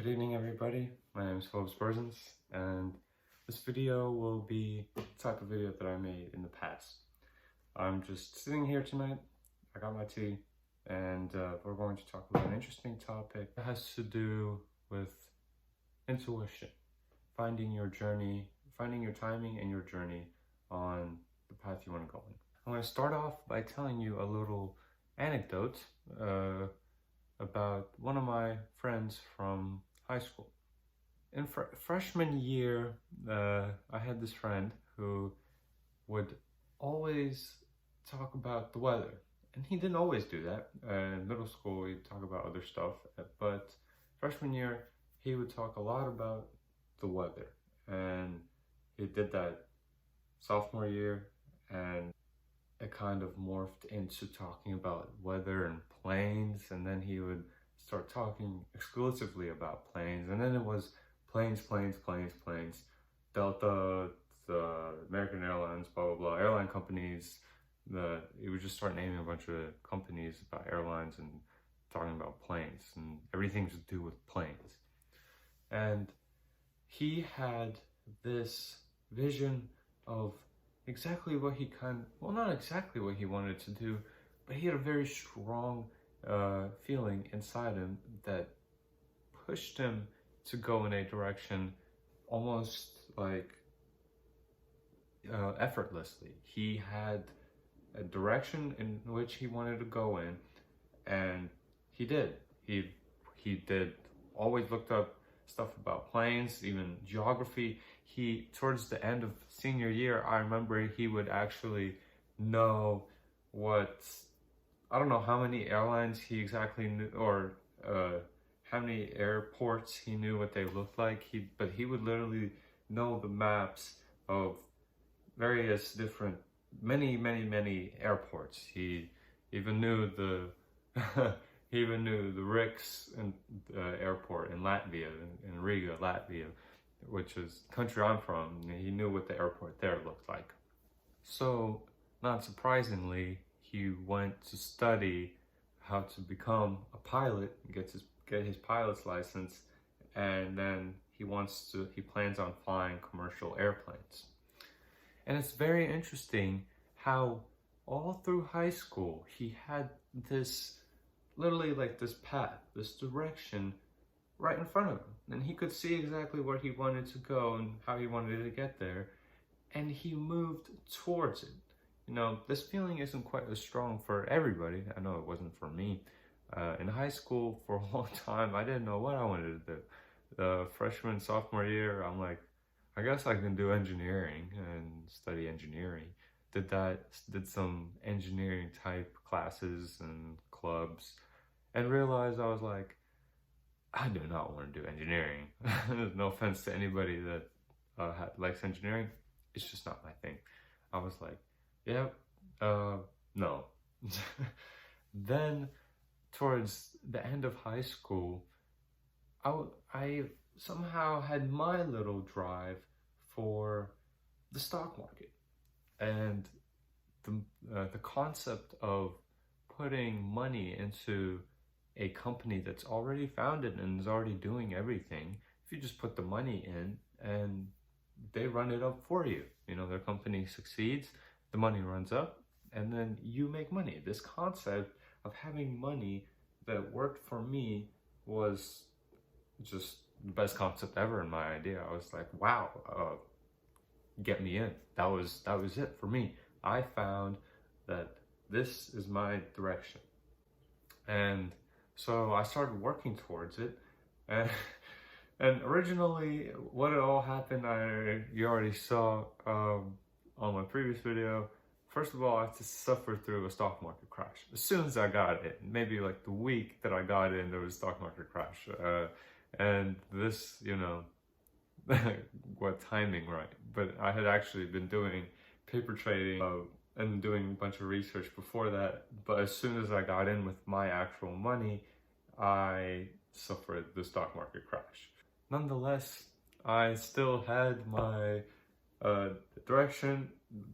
Good evening, everybody. My name is Philip Spursons, and this video will be the type of video that I made in the past. I'm just sitting here tonight, I got my tea, and we're going to talk about an interesting topic that has to do with intuition, finding your journey, finding your timing and your journey on the path you want to go in. I'm going to start off by telling you a little anecdote about one of my friends from high school. In freshman year, I had this friend who would always talk about the weather. And he didn't always do that. In middle school, he'd talk about other stuff. But freshman year, he would talk a lot about the weather. And he did that sophomore year, and it kind of morphed into talking about weather and planes, and then he would start talking exclusively about planes, and then it was planes, Delta, the American Airlines, blah, blah, blah, airline companies. He would just start naming a bunch of companies about airlines and talking about planes and everything to do with planes. And he had this vision of exactly what he not exactly what he wanted to do, but he had a very strong feeling inside him that pushed him to go in a direction almost like effortlessly. He had a direction in which he wanted to go in, and he did. He did, always looked up stuff about planes, even geography. Towards the end of senior year, I remember he would actually know I don't know how many airlines he exactly knew, or how many airports he knew what they looked like. But he would literally know the maps of various different, many airports. He even knew he even knew the Riks airport in Latvia, in Riga, Latvia, which is the country I'm from. He knew what the airport there looked like. So, not surprisingly, he went to study how to become a pilot, get his pilot's license, and then he plans on flying commercial airplanes. And it's very interesting how all through high school he had this, literally like this path, this direction right in front of him. And he could see exactly where he wanted to go and how he wanted to get there. And he moved towards it. You know, this feeling isn't quite as strong for everybody. I know it wasn't for me. In high school, for a long time, I didn't know what I wanted to do. The freshman, sophomore year, I'm like, I guess I can do engineering and study engineering. Did some engineering type classes and clubs, and realized I was like, I do not want to do engineering. There's no offense to anybody that likes engineering. It's just not my thing. I was like, yeah, no. Then, towards the end of high school, I somehow had my little drive for the stock market. And the concept of putting money into a company that's already founded and is already doing everything, if you just put the money in and they run it up for you, you know, their company succeeds, the money runs up, and then you make money. This concept of having money that worked for me was just the best concept ever in my idea. I was like, wow, get me in. That was it for me. I found that this is my direction. And so I started working towards it. And originally, what it all happened, you already saw on my previous video. First of all, I had to suffer through a stock market crash. As soon as I got in, maybe like the week that I got in, there was a stock market crash. And this, you know, what timing, right? But I had actually been doing paper trading and doing a bunch of research before that. But as soon as I got in with my actual money, I suffered the stock market crash. Nonetheless, I still had my direction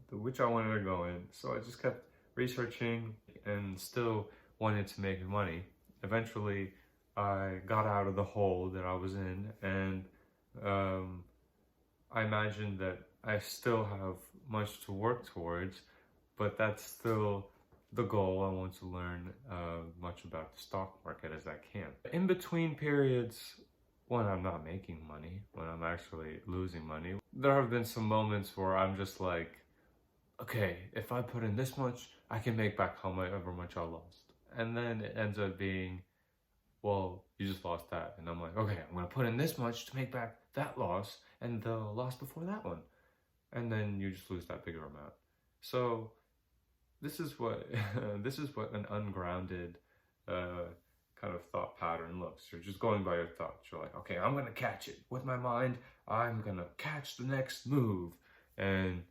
which I wanted to go in. So I just kept researching and still wanted to make money. Eventually, I got out of the hole that I was in, and I imagine that I still have much to work towards, but that's still the goal. I want to learn much about the stock market as I can. In between periods, when I'm not making money, when I'm actually losing money, there have been some moments where I'm just like, okay, if I put in this much, I can make back however much I lost. And then it ends up being, well, you just lost that. And I'm like, okay, I'm gonna put in this much to make back that loss and the loss before that one. And then you just lose that bigger amount. So this is what this is what an ungrounded kind of thought pattern looks. You're just going by your thoughts. You're like, okay, I'm gonna catch it with my mind. I'm gonna catch the next move, and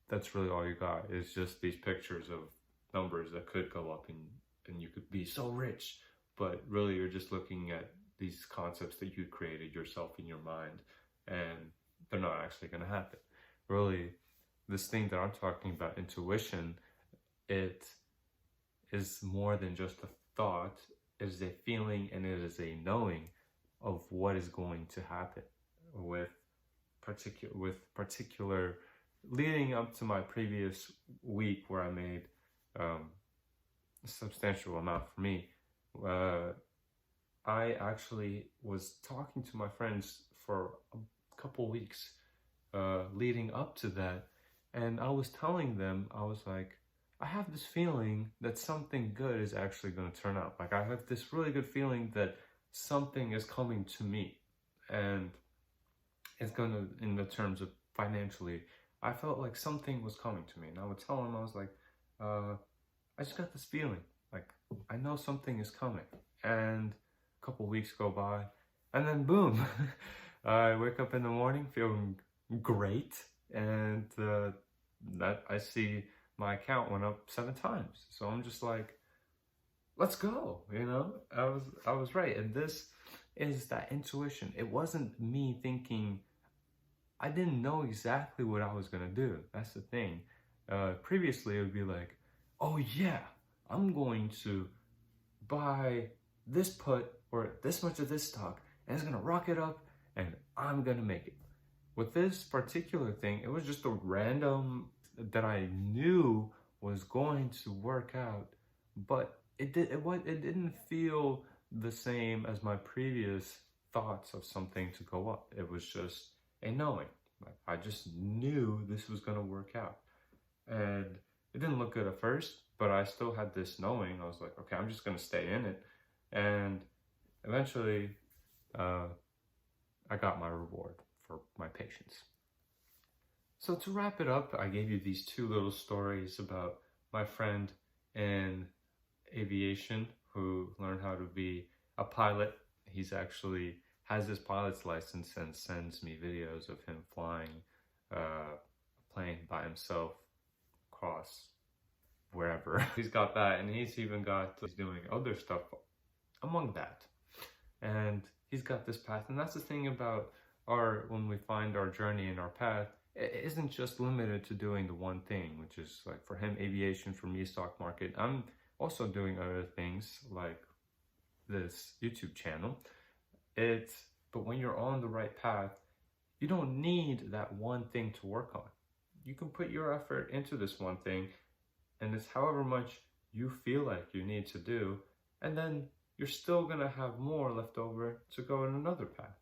that's really all you got. Is just these pictures of numbers that could go up, and you could be so rich. But really, you're just looking at these concepts that you created yourself in your mind, and they're not actually gonna happen. Really, this thing that I'm talking about, intuition, it is more than just a thought. It is a feeling, and it is a knowing of what is going to happen with particular leading up to my previous week where I made a substantial amount for me. I actually was talking to my friends for a couple weeks leading up to that, and I was telling them, I was like, I have this feeling that something good is actually going to turn out. Like, I have this really good feeling that something is coming to me, and it's going to, in the terms of financially, I felt like something was coming to me. And I would tell them, I was like, I just got this feeling, like, I know something is coming. And a couple weeks go by, and then boom, I wake up in the morning feeling great, and that I see my account went up 7 times. So I'm just like, let's go, you know? I was right. And this is that intuition. It wasn't me thinking, I didn't know exactly what I was gonna do. That's the thing. Previously it would be like, oh yeah, I'm going to buy this put or this much of this stock, and it's gonna rocket up, and I'm gonna make it. With this particular thing, it was just a random that I knew was going to work out, but it didn't feel the same as my previous thoughts of something to go up. It was just a knowing. Like, I just knew this was gonna work out, and it didn't look good at first, but I still had this knowing. I was like, okay, I'm just gonna stay in it, and eventually, I got my reward for my patience. So to wrap it up, I gave you these 2 little stories about my friend in aviation who learned how to be a pilot. He's actually has his pilot's license and sends me videos of him flying a plane by himself across wherever. He's got that, and he's doing other stuff among that. And he's got this path, and that's the thing about when we find our journey and our path, it isn't just limited to doing the one thing, which is like for him aviation, for me stock market. I'm also doing other things like this YouTube channel. But when you're on the right path, you don't need that one thing to work on. You can put your effort into this one thing, and it's however much you feel like you need to do, and then you're still gonna have more left over to go in another path.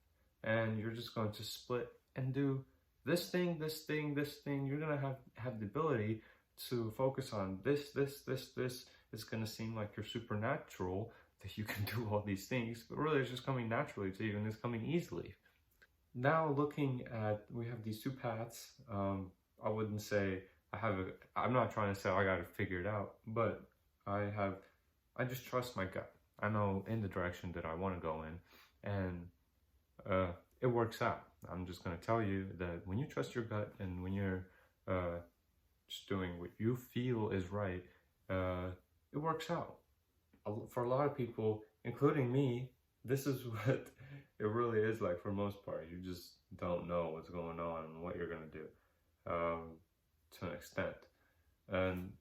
And you're just going to split and do this thing, this thing, this thing. You're gonna have the ability to focus on this. It's gonna seem like you're supernatural, that you can do all these things, but really it's just coming naturally to you, and it's coming easily. Now looking at, we have these 2 paths. I wouldn't say I'm not trying to say I got to figure it out, but I just trust my gut. I know in the direction that I want to go in, and it works out. I'm just going to tell you that when you trust your gut, and when you're just doing what you feel is right, it works out. For a lot of people, including me, this is what it really is like for most part. You just don't know what's going on and what you're going to do to an extent. And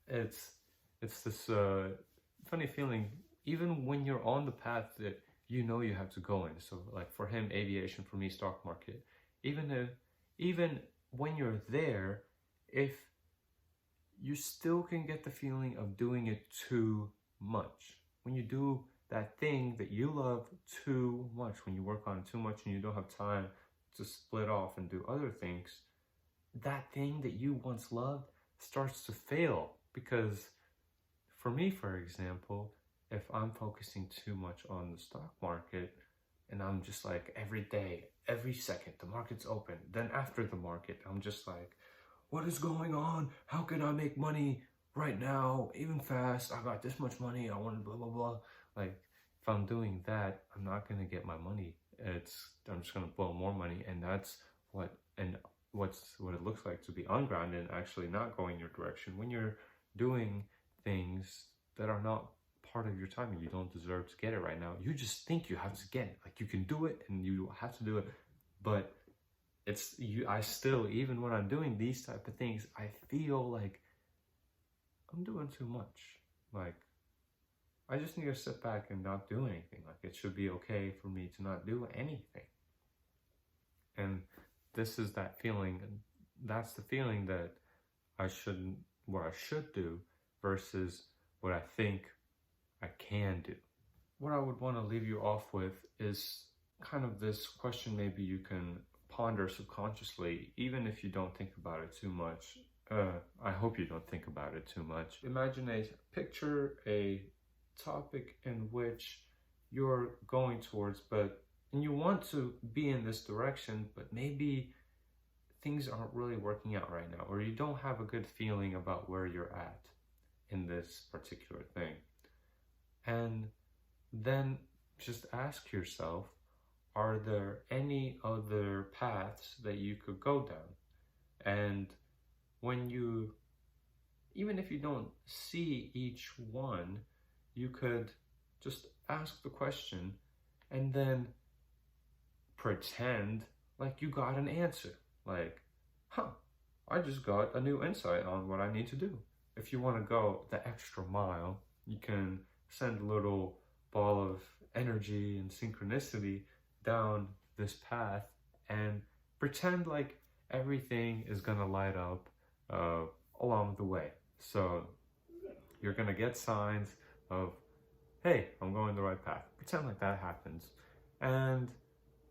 it's this funny feeling even when you're on the path that you know you have to go in. So like for him, aviation, for me, stock market. Even when you're there, if you still can get the feeling of doing it too much. When you do that thing that you love too much, when you work on it too much and you don't have time to split off and do other things, that thing that you once loved starts to fail. Because for me, for example, if I'm focusing too much on the stock market and I'm just like every day, every second, the market's open, then after the market, I'm just like, what is going on? How can I make money right now, even fast? I got this much money, I want blah, blah, blah. Like, if I'm doing that, I'm not gonna get my money. I'm just gonna blow more money, and that's what it looks like to be ungrounded and actually not going your direction. When you're doing things that are not part of your time and you don't deserve to get it right now, you just think you have to get it. Like, you can do it and you have to do it, but I still, even when I'm doing these type of things, I feel like I'm doing too much. Like, I just need to sit back and not do anything. Like, it should be okay for me to not do anything. And this is that feeling, and that's the feeling that what I should do versus what I think I can do. What I would want to leave you off with is kind of this question maybe you can ponder subconsciously, even if you don't think about it too much. I hope you don't think about it too much. Picture a topic in which you're going towards, and you want to be in this direction, but maybe things aren't really working out right now, or you don't have a good feeling about where you're at in this particular thing. And then just ask yourself, are there any other paths that you could go down? And even if you don't see each one, you could just ask the question and then pretend like you got an answer. Like, I just got a new insight on what I need to do. If you want to go the extra mile, you can send a little ball of energy and synchronicity down this path and pretend like everything is gonna light up along the way. So you're gonna get signs of, hey, I'm going the right path. Pretend like that happens. And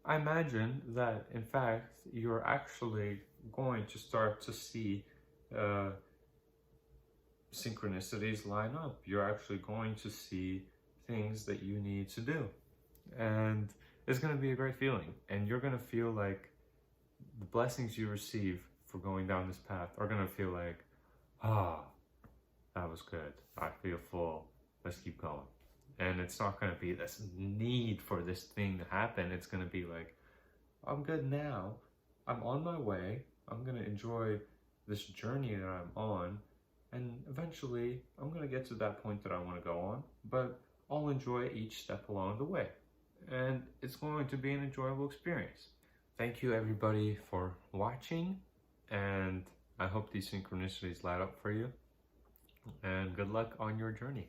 I imagine that, in fact, you're actually going to start to see synchronicities line up. You're actually going to see things that you need to do. And it's going to be a great feeling. And you're going to feel like the blessings you receive for going down this path are going to feel like, that was good. I feel full. Let's keep going. And it's not going to be this need for this thing to happen. It's going to be like, I'm good now. I'm on my way. I'm going to enjoy this journey that I'm on. And eventually, I'm going to get to that point that I want to go on. But I'll enjoy each step along the way. And it's going to be an enjoyable experience. Thank you, everybody, for watching. And I hope these synchronicities light up for you. And good luck on your journey.